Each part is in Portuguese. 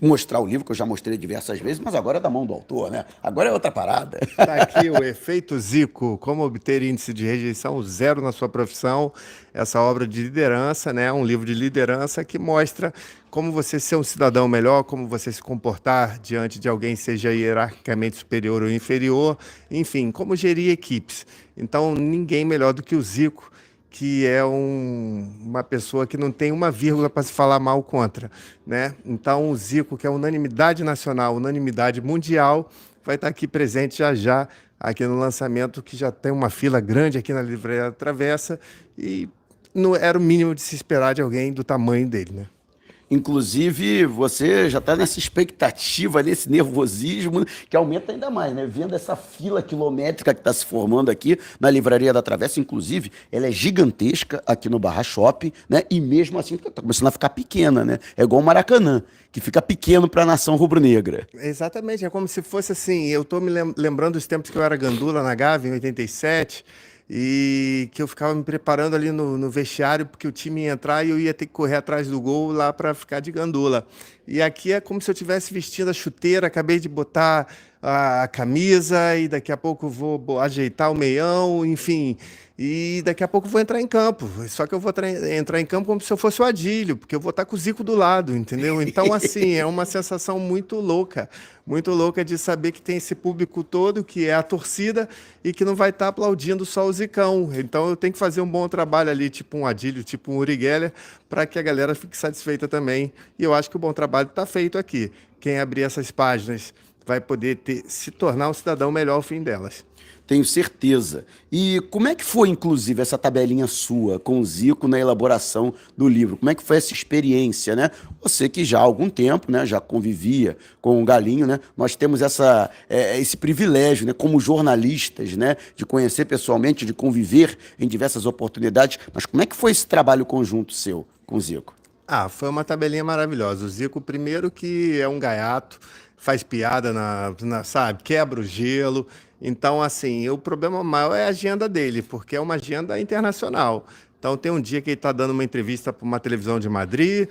mostrar o livro, que eu já mostrei diversas vezes, mas agora é da mão do autor, né? Agora é outra parada. Tá aqui o Efeito Zico, como obter índice de rejeição zero na sua profissão. Essa obra de liderança, né? Um livro de liderança que mostra como você ser um cidadão melhor, como você se comportar diante de alguém, seja hierarquicamente superior ou inferior, enfim, como gerir equipes. Então, ninguém melhor do que o Zico, que é uma pessoa que não tem uma vírgula para se falar mal contra, né? Então, o Zico, que é unanimidade nacional, unanimidade mundial, vai estar aqui presente já já, aqui no lançamento, que já tem uma fila grande aqui na Livraria Travessa, e não era o mínimo de se esperar de alguém do tamanho dele, né? Inclusive, você já está nessa expectativa, nesse nervosismo, que aumenta ainda mais, né? Vendo essa fila quilométrica que está se formando aqui na Livraria da Travessa, inclusive, ela é gigantesca aqui no Barra Shopping, né? E mesmo assim, está começando a ficar pequena, né? É igual o Maracanã, que fica pequeno para a nação rubro-negra. Exatamente, é como se fosse assim, eu estou me lembrando dos tempos que eu era gandula na Gávea, em 87, e que eu ficava me preparando ali no vestiário, porque o time ia entrar e eu ia ter que correr atrás do gol lá para ficar de gandula. E aqui é como se eu tivesse vestindo a chuteira, acabei de botar a camisa e daqui a pouco vou ajeitar o meião, enfim. E daqui a pouco vou entrar em campo. Só que eu vou entrar em campo como se eu fosse o Adílio, porque eu vou estar com o Zico do lado, entendeu? Então, assim, é uma sensação muito louca de saber que tem esse público todo, que é a torcida, e que não vai estar aplaudindo só o Zicão. Então, eu tenho que fazer um bom trabalho ali, tipo um Adílio, tipo um Uri Geller, para que a galera fique satisfeita também. E eu acho que o bom trabalho está feito aqui. Quem abrir essas páginas vai poder se tornar um cidadão melhor ao fim delas. Tenho certeza. E como é que foi, inclusive, essa tabelinha sua com o Zico na elaboração do livro? Como é que foi essa experiência, né? Você que já há algum tempo, né, já convivia com o Galinho, né? Nós temos esse privilégio, né, como jornalistas, né, de conhecer pessoalmente, de conviver em diversas oportunidades. Mas como é que foi esse trabalho conjunto seu com o Zico? Ah, foi uma tabelinha maravilhosa. O Zico, primeiro, que é um gaiato, faz piada sabe, quebra o gelo. Então, assim, o problema maior é a agenda dele, porque é uma agenda internacional. Então, tem um dia que ele está dando uma entrevista para uma televisão de Madrid,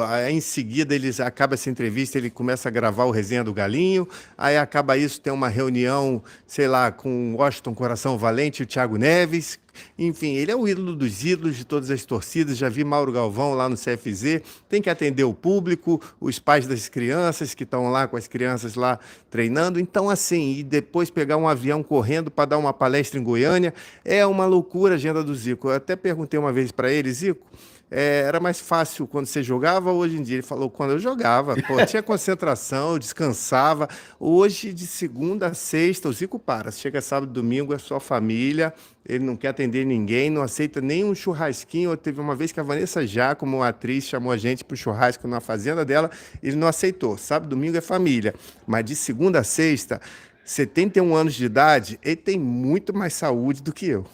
aí, em seguida acaba essa entrevista, ele começa a gravar o Resenha do Galinho, aí acaba isso, tem uma reunião, sei lá, com o Washington Coração Valente e o Thiago Neves. Enfim, ele é o ídolo dos ídolos de todas as torcidas. Já vi Mauro Galvão lá no CFZ. Tem que atender o público, os pais das crianças que estão lá com as crianças lá treinando. Então, assim, e depois pegar um avião correndo para dar uma palestra em Goiânia, é uma loucura a agenda do Zico. Eu até perguntei uma vez para ele, Zico, era mais fácil quando você jogava ou hoje em dia? Ele falou, quando eu jogava, pô, tinha concentração, eu descansava. Hoje, de segunda a sexta, o Zico para. Chega sábado, domingo, é só família, ele não quer atender ninguém, não aceita nem um churrasquinho. Teve uma vez que a Vanessa Já, como atriz, chamou a gente para o churrasco na fazenda dela, ele não aceitou. Sábado, domingo é família. Mas de segunda a sexta, 71 anos de idade, ele tem muito mais saúde do que eu.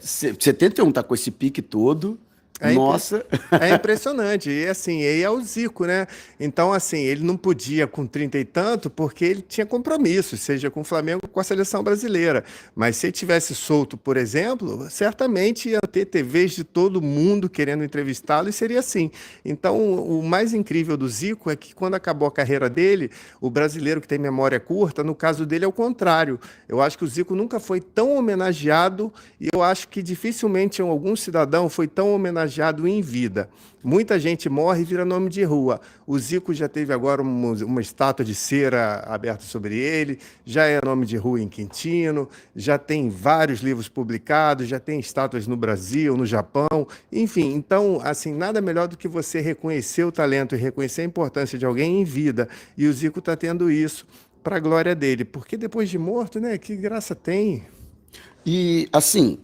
71 tá com esse pique todo. É, impre- Nossa. É impressionante. E assim, ele é o Zico, né? Então, assim, ele não podia com 30 e tanto porque ele tinha compromissos, seja com o Flamengo ou com a seleção brasileira. Mas se ele tivesse solto, por exemplo, certamente ia ter TVs de todo mundo querendo entrevistá-lo e seria assim. Então, o mais incrível do Zico é que quando acabou a carreira dele, o brasileiro que tem memória curta, no caso dele é o contrário. Eu acho que o Zico nunca foi tão homenageado e eu acho que dificilmente algum cidadão foi tão homenageado em vida. Muita gente morre e vira nome de rua. O Zico já teve agora uma estátua de cera aberta sobre ele, já é nome de rua em Quintino, já tem vários livros publicados, já tem estátuas no Brasil, no Japão, enfim. Então, assim, nada melhor do que você reconhecer o talento e reconhecer a importância de alguém em vida. E o Zico está tendo isso para a glória dele, porque depois de morto, né, que graça tem? E assim,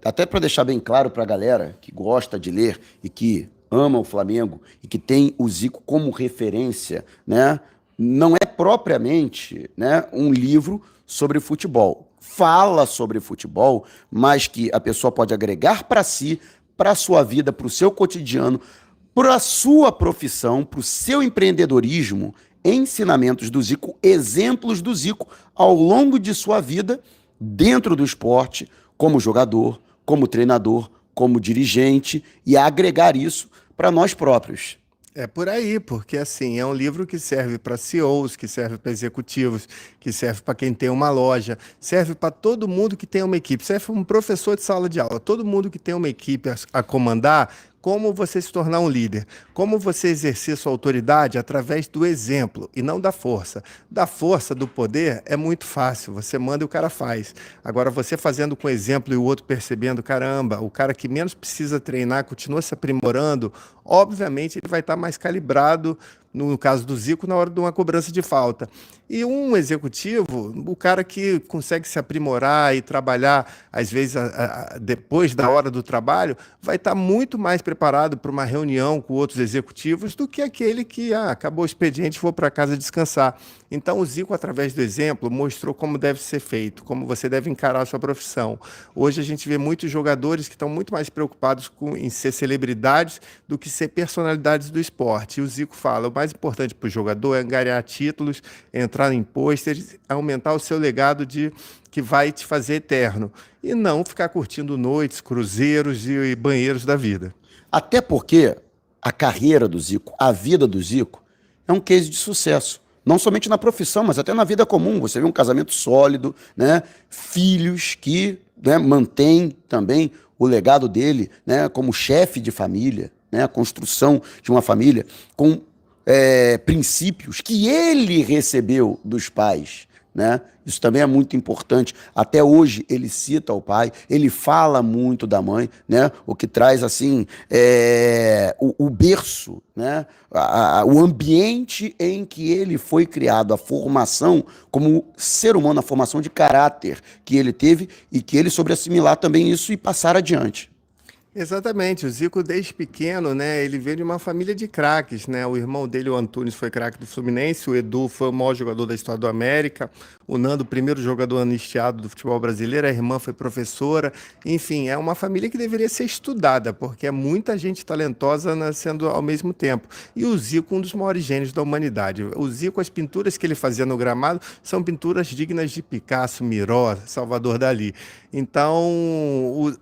até para deixar bem claro para a galera que gosta de ler e que ama o Flamengo e que tem o Zico como referência, né? Não é propriamente, né, um livro sobre futebol. Fala sobre futebol, mas que a pessoa pode agregar para si, para a sua vida, para o seu cotidiano, para a sua profissão, para o seu empreendedorismo, ensinamentos do Zico, exemplos do Zico ao longo de sua vida dentro do esporte, como jogador, como treinador, como dirigente, e agregar isso para nós próprios. É por aí, porque assim, é um livro que serve para CEOs, que serve para executivos, que serve para quem tem uma loja, serve para todo mundo que tem uma equipe, serve para um professor de sala de aula, todo mundo que tem uma equipe a comandar, como você se tornar um líder, como você exercer sua autoridade através do exemplo e não da força. Da força, do poder, é muito fácil, você manda e o cara faz. Agora, você fazendo com exemplo e o outro percebendo, caramba, o cara que menos precisa treinar continua se aprimorando, obviamente ele vai estar mais calibrado, no caso do Zico, na hora de uma cobrança de falta. E um executivo, o cara que consegue se aprimorar e trabalhar, às vezes, depois da hora do trabalho, vai estar muito mais preparado para uma reunião com outros executivos do que aquele que acabou o expediente e vou para casa descansar. Então, o Zico, através do exemplo, mostrou como deve ser feito, como você deve encarar a sua profissão. Hoje a gente vê muitos jogadores que estão muito mais preocupados em ser celebridades do que ser personalidades do esporte. E o Zico fala, o mais importante para o jogador é angariar títulos, entrar em pôsteres, aumentar o seu legado que vai te fazer eterno. E não ficar curtindo noites, cruzeiros e banheiros da vida. Até porque a carreira do Zico, a vida do Zico, é um case de sucesso. Não somente na profissão, mas até na vida comum. Você vê um casamento sólido, né? Filhos que, né, mantêm também o legado dele, né, como chefe de família, né, a construção de uma família com princípios que ele recebeu dos pais, né? Isso também é muito importante. Até hoje ele cita o pai, ele fala muito da mãe, né? O que traz assim o berço, né? O ambiente em que ele foi criado, a formação como ser humano, a formação de caráter que ele teve e que ele soube assimilar também isso e passar adiante. Exatamente, o Zico desde pequeno, né, ele veio de uma família de craques, né, o irmão dele, o Antunes, foi craque do Fluminense, o Edu foi o maior jogador da história do América, o Nando, o primeiro jogador anistiado do futebol brasileiro, a irmã foi professora, enfim, é uma família que deveria ser estudada, porque é muita gente talentosa nascendo ao mesmo tempo, e o Zico, um dos maiores gênios da humanidade. O Zico, as pinturas que ele fazia no gramado são pinturas dignas de Picasso, Miró, Salvador Dalí. Então,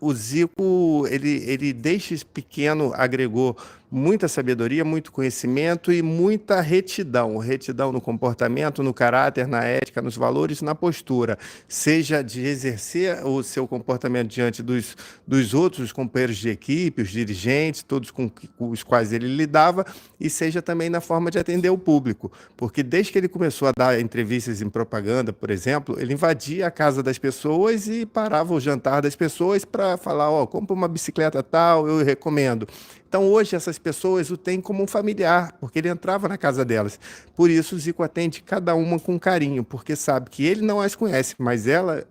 o Zico, ele desde pequeno agregou muita sabedoria, muito conhecimento e muita retidão. Retidão no comportamento, no caráter, na ética, nos valores, na postura. Seja de exercer o seu comportamento diante dos outros companheiros de equipe, os dirigentes, todos com os quais ele lidava, e seja também na forma de atender o público. Porque desde que ele começou a dar entrevistas em propaganda, por exemplo, ele invadia a casa das pessoas e parava o jantar das pessoas para falar, compra uma bicicleta tal, eu recomendo. Então, hoje, essas pessoas o têm como um familiar, porque ele entrava na casa delas. Por isso, o Zico atende cada uma com carinho, porque sabe que ele não as conhece, mas elas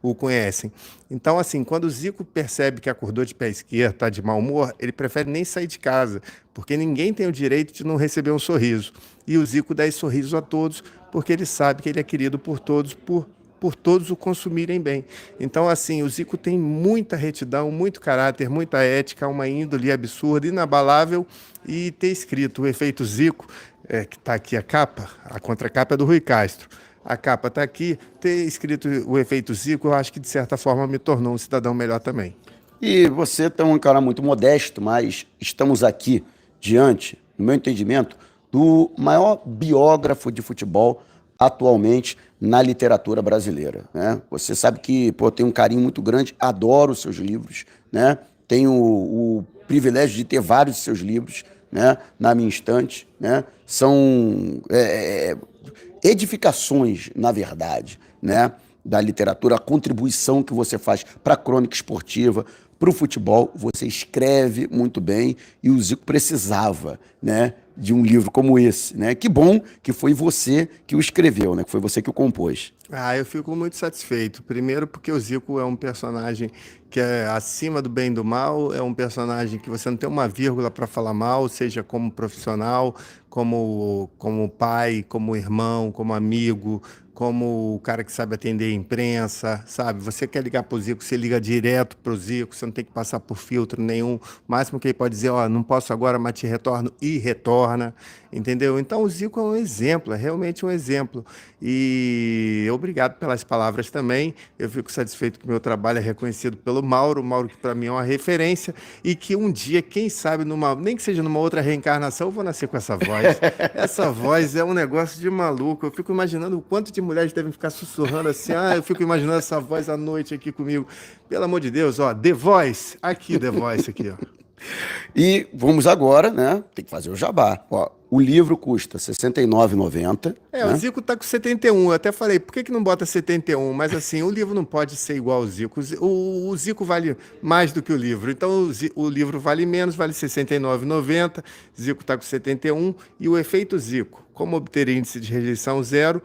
o conhecem. Então, assim, quando o Zico percebe que acordou de pé esquerdo, está de mau humor, ele prefere nem sair de casa, porque ninguém tem o direito de não receber um sorriso. E o Zico dá esse sorriso a todos, porque ele sabe que ele é querido por todos, por todos o consumirem bem. Então, assim, o Zico tem muita retidão, muito caráter, muita ética, uma índole absurda, inabalável, e ter escrito o efeito Zico, que está aqui a capa, a contracapa é do Rui Castro, a capa está aqui, ter escrito o efeito Zico, eu acho que, de certa forma, me tornou um cidadão melhor também. E você tem um cara muito modesto, mas estamos aqui diante, no meu entendimento, do maior biógrafo de futebol atualmente na literatura brasileira, né? Você sabe que, pô, tem um carinho muito grande, adoro os seus livros, né? Tenho o privilégio de ter vários de seus livros, né, na minha estante, né? São edificações, na verdade, né, da literatura, a contribuição que você faz para a crônica esportiva, para o futebol, você escreve muito bem e o Zico precisava, né, de um livro como esse, né? Que bom que foi você que o escreveu, né? Que foi você que o compôs. Eu fico muito satisfeito. Primeiro porque o Zico é um personagem que é acima do bem e do mal, é um personagem que você não tem uma vírgula para falar mal, seja como profissional, como pai, como irmão, como amigo, como o cara que sabe atender a imprensa, sabe? Você quer ligar para o Zico, você liga direto para o Zico, você não tem que passar por filtro nenhum. O máximo que ele pode dizer, não posso agora, mas te retorno, e retorna. entendeu? Então o Zico é um exemplo, é realmente um exemplo. E obrigado pelas palavras também. Eu fico satisfeito que o meu trabalho é reconhecido pelo Mauro, o Mauro que para mim é uma referência, e que um dia, quem sabe, nem que seja numa outra reencarnação, eu vou nascer com essa voz. Essa voz é um negócio de maluco. Eu fico imaginando o quanto de mulheres devem ficar sussurrando assim, eu fico imaginando essa voz à noite aqui comigo. Pelo amor de Deus, ó, The Voice, aqui The Voice, aqui, ó. E vamos agora, né? Tem que fazer o jabá. Ó, o livro custa R$ 69,90. O né? Zico tá com 71. Eu até falei, por que não bota 71? Mas assim, o livro não pode ser igual ao Zico. O Zico vale mais do que o livro. Então o livro vale menos, vale R$ 69,90. Zico tá com 71. E o efeito Zico, como obter índice de rejeição zero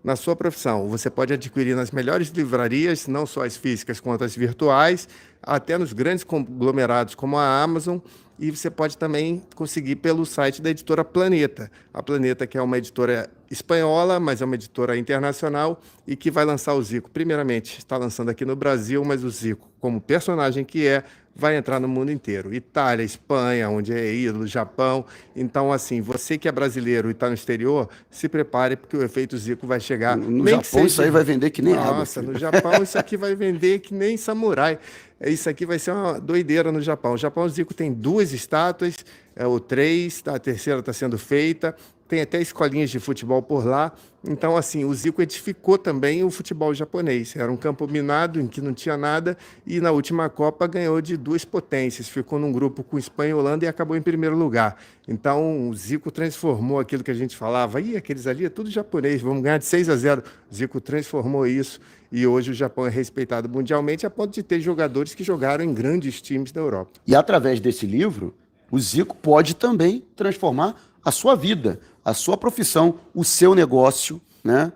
na sua profissão. Você pode adquirir nas melhores livrarias, não só as físicas quanto as virtuais, até nos grandes conglomerados como a Amazon, e você pode também conseguir pelo site da editora Planeta. A Planeta, que é uma editora espanhola, mas é uma editora internacional e que vai lançar o Zico. Primeiramente, está lançando aqui no Brasil, mas o Zico, como personagem que vai entrar no mundo inteiro. Itália, Espanha, onde é ídolo, Japão. Então, assim, você que é brasileiro e está no exterior, se prepare, porque o efeito Zico vai chegar. No Japão, isso aí vai vender que nem água. Nossa, no Japão, isso aqui vai vender que nem samurai. Isso aqui vai ser uma doideira no Japão. O Japão, o Zico tem 2 estátuas, ou 3, a terceira está sendo feita. Tem até escolinhas de futebol por lá. Então, assim, o Zico edificou também o futebol japonês. Era um campo minado em que não tinha nada e na última Copa ganhou de 2 potências. Ficou num grupo com Espanha e Holanda e acabou em primeiro lugar. Então, o Zico transformou aquilo que a gente falava. Aqueles ali é tudo japonês, vamos ganhar de 6-0. O Zico transformou isso e hoje o Japão é respeitado mundialmente a ponto de ter jogadores que jogaram em grandes times da Europa. E através desse livro, o Zico pode também transformar a sua vida, a sua profissão, o seu negócio, né?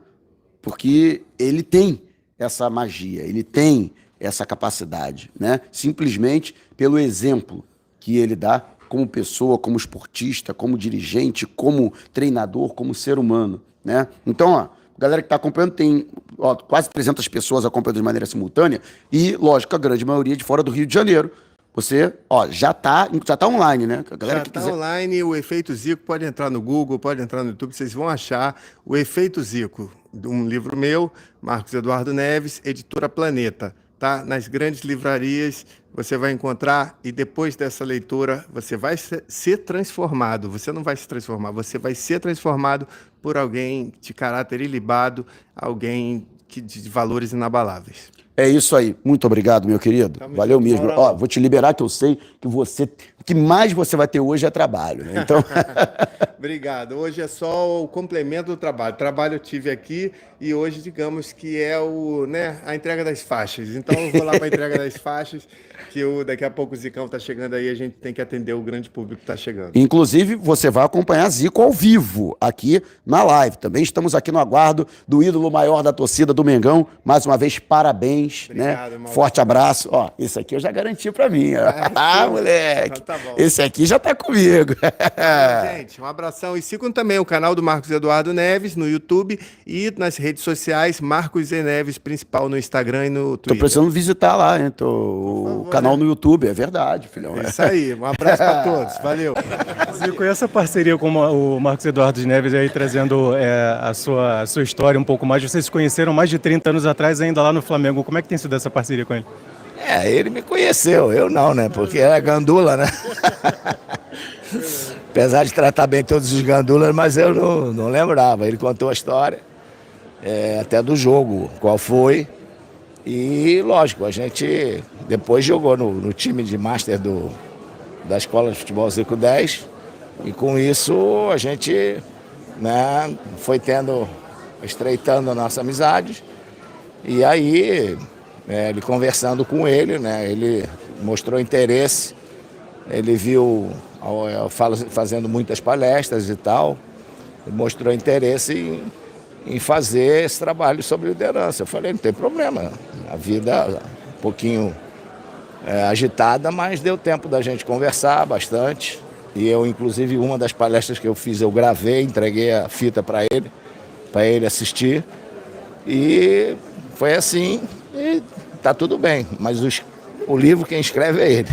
Porque ele tem essa magia, ele tem essa capacidade, né? Simplesmente pelo exemplo que ele dá como pessoa, como esportista, como dirigente, como treinador, como ser humano, né? Então, ó, galera que está acompanhando, tem quase 300 pessoas acompanhando de maneira simultânea e, lógico, a grande maioria de fora do Rio de Janeiro. Você, já tá online, né? A galera Já que está quiser... online, o Efeito Zico, pode entrar no Google, pode entrar no YouTube, vocês vão achar o Efeito Zico, um livro meu, Marcos Eduardo Neves, editora Planeta, tá? Nas grandes livrarias você vai encontrar e depois dessa leitura você vai ser transformado, você não vai se transformar, você vai ser transformado por alguém de caráter ilibado, alguém de valores inabaláveis. É isso aí. Muito obrigado, meu querido. Valeu mesmo. Vou te liberar que eu sei que o que mais você vai ter hoje é trabalho, né? Então... Obrigado. Hoje é só o complemento do trabalho. Trabalho eu tive aqui e hoje, digamos que é a entrega das faixas. Então eu vou lá para a entrega das faixas, que daqui a pouco o Zicão está chegando aí, a gente tem que atender o grande público que está chegando. Inclusive, você vai acompanhar Zico ao vivo, aqui na live. Também estamos aqui no aguardo do ídolo maior da torcida do Mengão. Mais uma vez, parabéns. Obrigado, né? Forte abraço. Esse aqui eu já garanti para mim. Moleque. Tá bom. Esse aqui já tá comigo. Gente, um abração. E sigam também o canal do Marcos Eduardo Neves no YouTube e nas redes sociais, Marcos E. Neves, principal no Instagram e no Twitter. Tô precisando visitar lá, hein? O canal no YouTube, é verdade, filhão. É isso aí. Um abraço para todos. Valeu. Zico, e essa parceria com o Marcos Eduardo Neves aí, trazendo a sua história um pouco mais. Vocês se conheceram mais de 30 anos atrás, ainda lá no Flamengo. Como é que tem sido essa parceria com ele? Ele me conheceu, eu não, né? Porque era gandula, né? Apesar de tratar bem todos os gandulas, mas eu não lembrava. Ele contou a história, até do jogo, qual foi. E, lógico, a gente depois jogou no time de Master da Escola de Futebol Zico 10. E com isso a gente, né, foi estreitando a nossa amizade. E aí... ele conversando com ele, né? Ele mostrou interesse, ele viu fazendo muias palestras e tal, mostrou interesse em fazer esse trabalho sobre liderança. Eu falei, não tem problema, a vida um pouquinho agitada, mas deu tempo da gente conversar bastante. E eu, inclusive, uma das palestras que eu fiz, eu gravei, entreguei a fita para ele assistir. E foi assim... E tá tudo bem, mas o livro quem escreve é ele.